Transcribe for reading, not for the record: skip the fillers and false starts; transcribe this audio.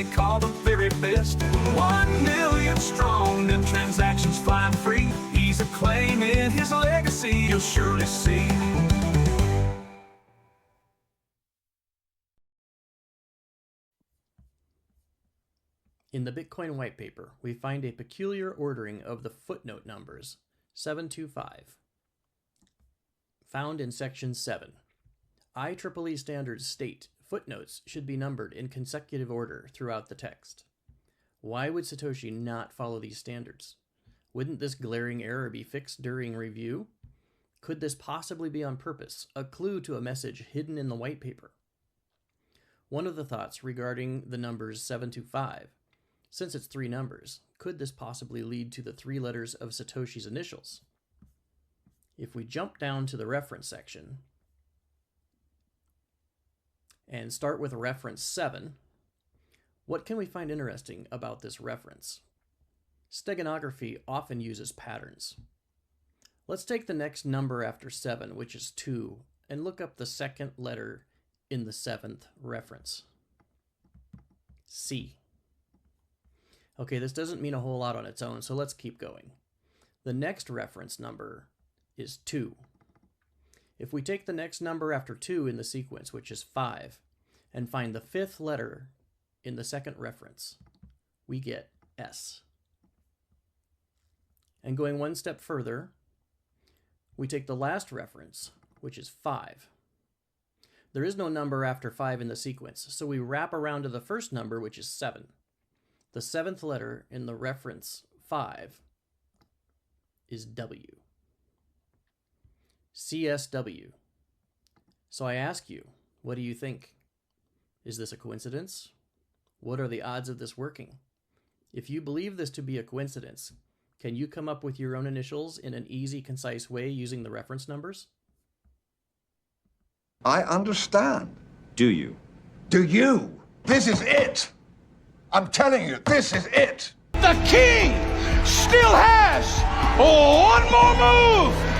they call the very best. 1 million strong, and transactions flying free. He's acclaiming his legacy, you'll surely see. In the Bitcoin white paper, we find a peculiar ordering of the footnote numbers 725. Found in section 7. IEEE standards state footnotes should be numbered in consecutive order throughout the text. Why would Satoshi not follow these standards? Wouldn't this glaring error be fixed during review? Could this possibly be on purpose, a clue to a message hidden in the white paper? One of the thoughts regarding the numbers 725, since it's 3 numbers, could this possibly lead to the 3 letters of Satoshi's initials? If we jump down to the reference section and start with reference 7, what can we find interesting about this reference? Steganography often uses patterns. Let's take the next number after 7, which is 2, and look up the second letter in the 7th reference. C. Okay, this doesn't mean a whole lot on its own, so let's keep going. The next reference number is 2. If we take the next number after 2 in the sequence, which is 5, and find the 5th letter in the second reference, we get S. And going one step further, we take the last reference, which is 5. There is no number after 5 in the sequence, so we wrap around to the first number, which is 7. The 7th letter in the reference 5 is W. CSW. So I ask you, what do you think? Is this a coincidence? What are the odds of this working? If you believe this to be a coincidence, can you come up with your own initials in an easy, concise way using the reference numbers? I understand. Do you? Do you? This is it! I'm telling you, this is it! The king still has one more move